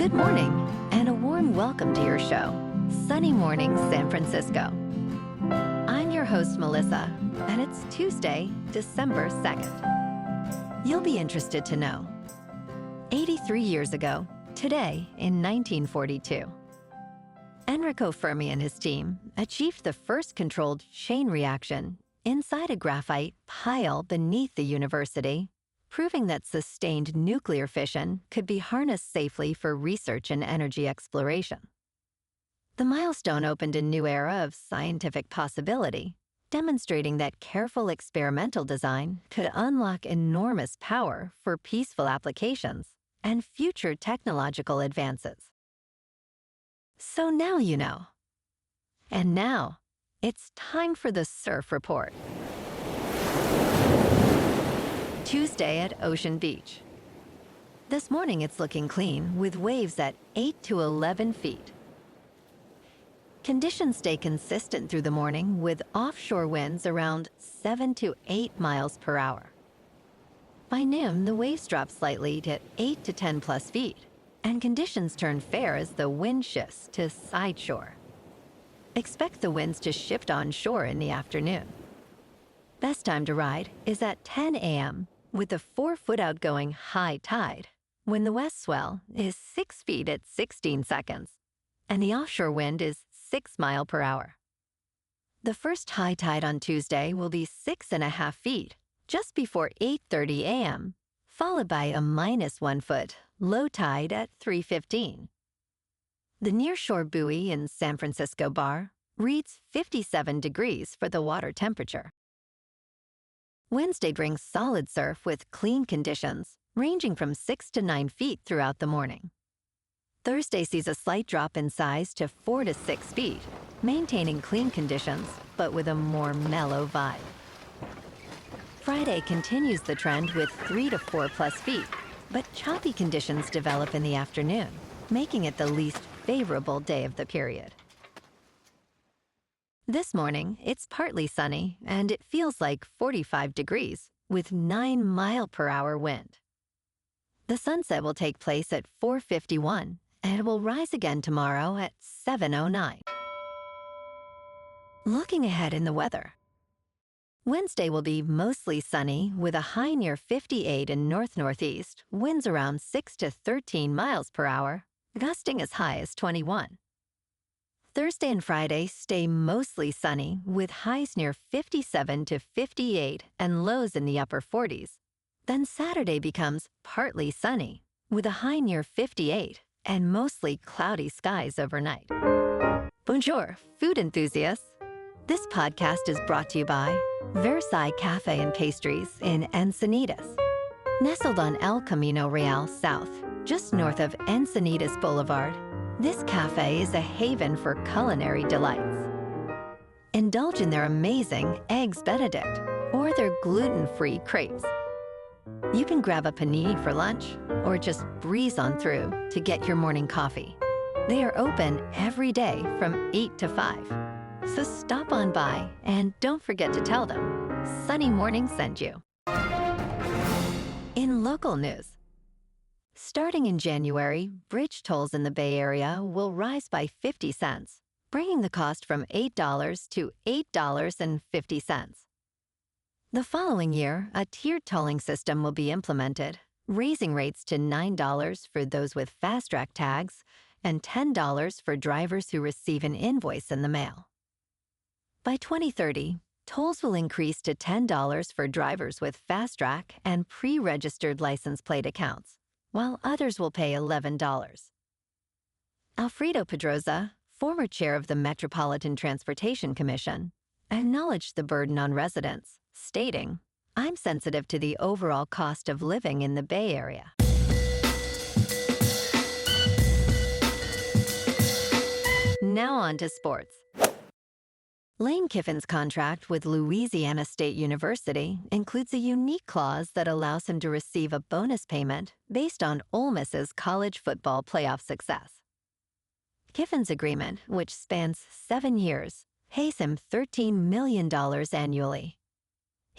Good morning, and a warm welcome to your show, Sunny Mornings San Francisco. I'm your host, Melissa, and it's Tuesday, December 2nd. You'll be interested to know, 83 years ago, today in 1942, Enrico Fermi and his team achieved the first controlled chain reaction inside a graphite pile beneath the university, proving that sustained nuclear fission could be harnessed safely for research and energy exploration. The milestone opened a new era of scientific possibility, demonstrating that careful experimental design could unlock enormous power for peaceful applications and future technological advances. So now you know. And now, it's time for the Surf Report. Tuesday at Ocean Beach. This morning it's looking clean with waves at 8 to 11 feet. Conditions stay consistent through the morning with offshore winds around 7 to 8 miles per hour. By noon, the waves drop slightly to 8 to 10 plus feet, and conditions turn fair as the wind shifts to side shore. Expect the winds to shift onshore in the afternoon. Best time to ride is at 10 a.m. with a 4-foot outgoing high tide, when the west swell is 6 feet at 16 seconds, and the offshore wind is 6 miles per hour. The first high tide on Tuesday will be 6.5 feet, just before 8:30 a.m., followed by a -1 foot low tide at 3:15. The nearshore buoy in San Francisco Bar reads 57 degrees for the water temperature. Wednesday brings solid surf with clean conditions, ranging from 6 to 9 feet throughout the morning. Thursday sees a slight drop in size to 4 to 6 feet, maintaining clean conditions, but with a more mellow vibe. Friday continues the trend with 3 to 4 plus feet, but choppy conditions develop in the afternoon, making it the least favorable day of the period. This morning, it's partly sunny, and it feels like 45 degrees, with 9 mile per hour wind. The sunset will take place at 4:51, and it will rise again tomorrow at 7:09. Looking ahead in the weather. Wednesday will be mostly sunny, with a high near 58 in north-northeast, winds around 6 to 13 miles per hour, gusting as high as 21. Thursday and Friday stay mostly sunny, with highs near 57 to 58 and lows in the upper 40s. Then Saturday becomes partly sunny, with a high near 58 and mostly cloudy skies overnight. Bonjour, food enthusiasts. This podcast is brought to you by Versailles Cafe and Pastries in Encinitas. Nestled on El Camino Real South, just north of Encinitas Boulevard, this cafe is a haven for culinary delights. Indulge in their amazing Eggs Benedict or their gluten-free crepes. You can grab a panini for lunch or just breeze on through to get your morning coffee. They are open every day from 8 to 5. So stop on by and don't forget to tell them Sunny Morning sent you. In local news. Starting in January, bridge tolls in the Bay Area will rise by 50 cents, bringing the cost from $8 to $8.50. The following year, a tiered tolling system will be implemented, raising rates to $9 for those with fast-track tags and $10 for drivers who receive an invoice in the mail. By 2030, tolls will increase to $10 for drivers with fast-track and pre-registered license plate accounts, while others will pay $11. Alfredo Pedroza, former chair of the Metropolitan Transportation Commission, acknowledged the burden on residents, stating, "I'm sensitive to the overall cost of living in the Bay Area." Now on to sports. Lane Kiffin's contract with Louisiana State University includes a unique clause that allows him to receive a bonus payment based on Ole Miss's college football playoff success. Kiffin's agreement, which spans 7 years, pays him $13 million annually.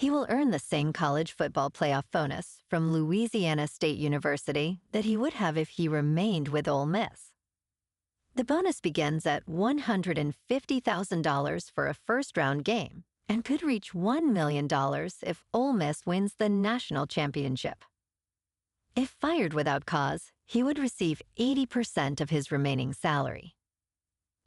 He will earn the same college football playoff bonus from Louisiana State University that he would have if he remained with Ole Miss. The bonus begins at $150,000 for a first-round game and could reach $1 million if Ole Miss wins the national championship. If fired without cause, he would receive 80% of his remaining salary.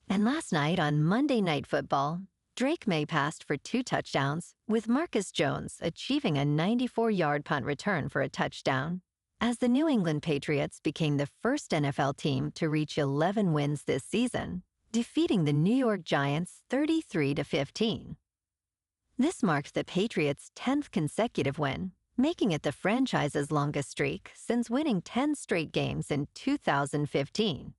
And last night on Monday Night Football, Drake May passed for 2 touchdowns, with Marcus Jones achieving a 94-yard punt return for a touchdown, as the New England Patriots became the first NFL team to reach 11 wins this season, defeating the New York Giants 33-15. This marked the Patriots' 10th consecutive win, making it the franchise's longest streak since winning 10 straight games in 2015.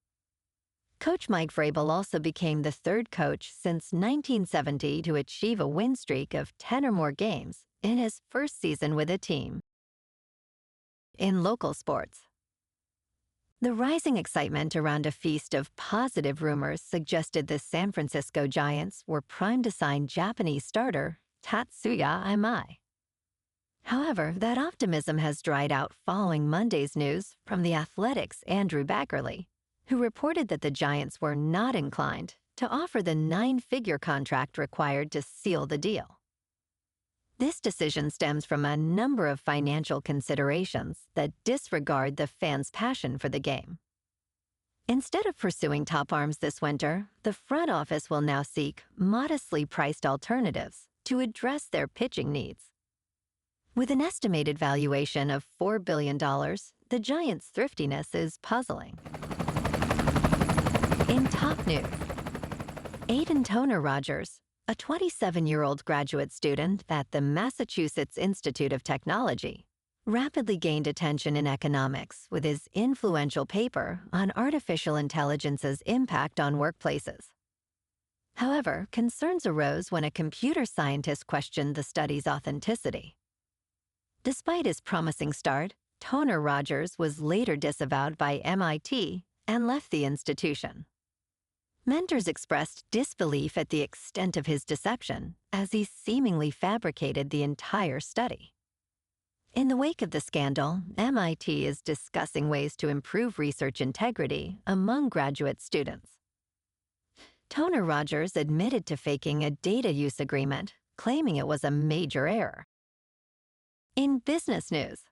Coach Mike Vrabel also became the 3rd coach since 1970 to achieve a win streak of 10 or more games in his first season with a team. In local sports, the rising excitement around a feast of positive rumors suggested the San Francisco Giants were primed to sign Japanese starter Tatsuya Imai. However, that optimism has dried out following Monday's news from The Athletic's Andrew Baggarly, who reported that the Giants were not inclined to offer the 9-figure contract required to seal the deal. This decision stems from a number of financial considerations that disregard the fans' passion for the game. Instead of pursuing top arms this winter, the front office will now seek modestly priced alternatives to address their pitching needs. With an estimated valuation of $4 billion, the Giants' thriftiness is puzzling. In top news, Aiden Toner Rogers, a 27-year-old graduate student at the Massachusetts Institute of Technology, rapidly gained attention in economics with his influential paper on artificial intelligence's impact on workplaces. However, concerns arose when a computer scientist questioned the study's authenticity. Despite his promising start, Toner Rogers was later disavowed by MIT and left the institution. Mentors expressed disbelief at the extent of his deception, as he seemingly fabricated the entire study. In the wake of the scandal, MIT is discussing ways to improve research integrity among graduate students. Toner Rogers admitted to faking a data use agreement, claiming it was a major error. In business news,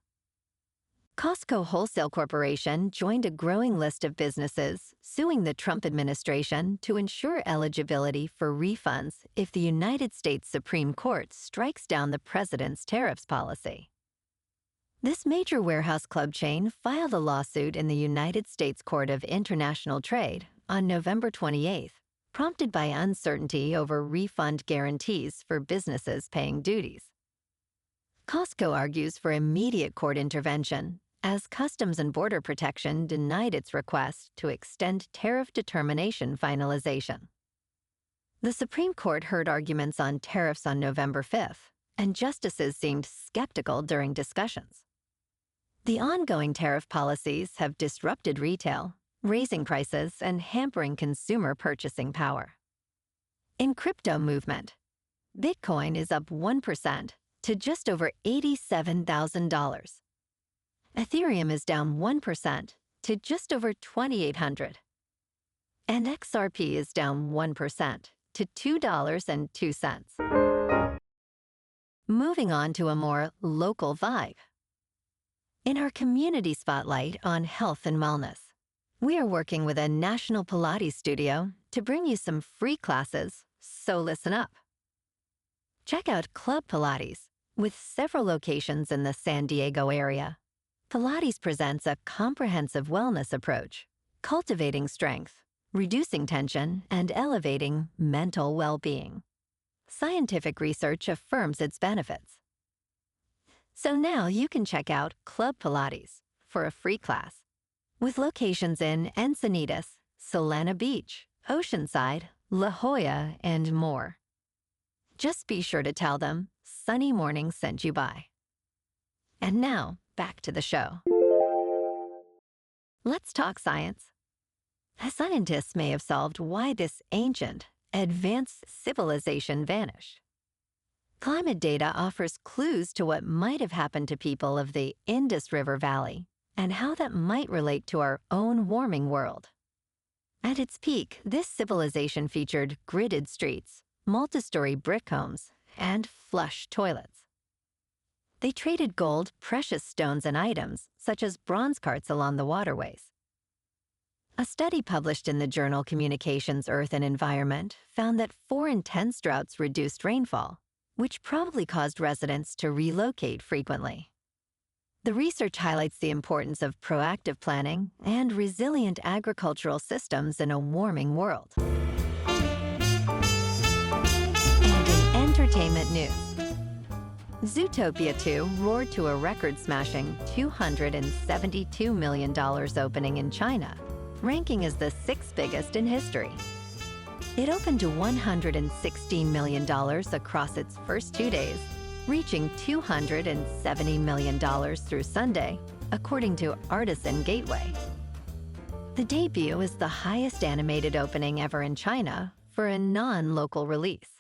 Costco Wholesale Corporation joined a growing list of businesses suing the Trump administration to ensure eligibility for refunds if the United States Supreme Court strikes down the president's tariffs policy. This major warehouse club chain filed a lawsuit in the United States Court of International Trade on November 28th, prompted by uncertainty over refund guarantees for businesses paying duties. Costco argues for immediate court intervention, as Customs and Border Protection denied its request to extend tariff determination finalization. The Supreme Court heard arguments on tariffs on November 5th, and justices seemed skeptical during discussions. The ongoing tariff policies have disrupted retail, raising prices and hampering consumer purchasing power. In crypto movement, Bitcoin is up 1% to just over $87,000. Ethereum is down 1% to just over $2,800. And XRP is down 1% to $2.02. Moving on to a more local vibe. In our community spotlight on health and wellness, we are working with a national Pilates studio to bring you some free classes, so listen up. Check out Club Pilates, with several locations in the San Diego area. Pilates presents a comprehensive wellness approach, cultivating strength, reducing tension, and elevating mental well-being. Scientific research affirms its benefits. So now you can check out Club Pilates for a free class, with locations in Encinitas, Solana Beach, Oceanside, La Jolla, and more. Just be sure to tell them Sunny Morning sent you by. And now, back to the show. Let's talk science. Scientists may have solved why this ancient, advanced civilization vanished. Climate data offers clues to what might have happened to people of the Indus River Valley and how that might relate to our own warming world. At its peak, this civilization featured gridded streets, multi-story brick homes, and flush toilets. They traded gold, precious stones, and items, such as bronze carts along the waterways. A study published in the journal Communications, Earth and Environment found that 4 intense droughts reduced rainfall, which probably caused residents to relocate frequently. The research highlights the importance of proactive planning and resilient agricultural systems in a warming world. And in entertainment news, Zootopia 2 roared to a record-smashing $272 million opening in China, ranking as the 6th biggest in history. It opened to $116 million across its first 2 days, reaching $270 million through Sunday, according to Artisan Gateway. The debut is the highest animated opening ever in China for a non-local release.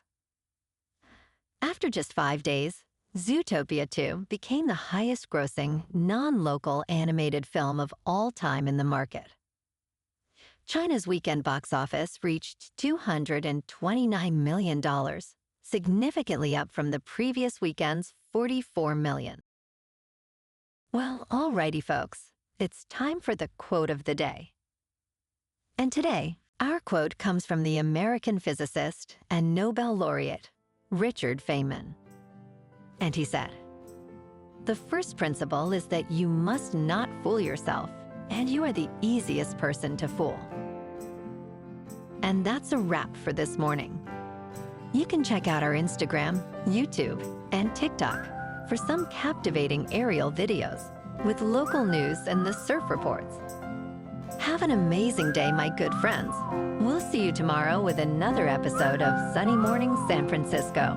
After just 5 days, Zootopia 2 became the highest-grossing, non-local animated film of all time in the market. China's weekend box office reached $229 million, significantly up from the previous weekend's $44 million. Well, alrighty, folks, it's time for the quote of the day. And today, our quote comes from the American physicist and Nobel laureate, Richard Feynman. And he said, "The first principle is that you must not fool yourself, and you are the easiest person to fool." And that's a wrap for this morning. You can check out our Instagram, YouTube, and TikTok for some captivating aerial videos with local news and the surf reports. Have an amazing day, my good friends. We'll see you tomorrow with another episode of Sunny Morning San Francisco.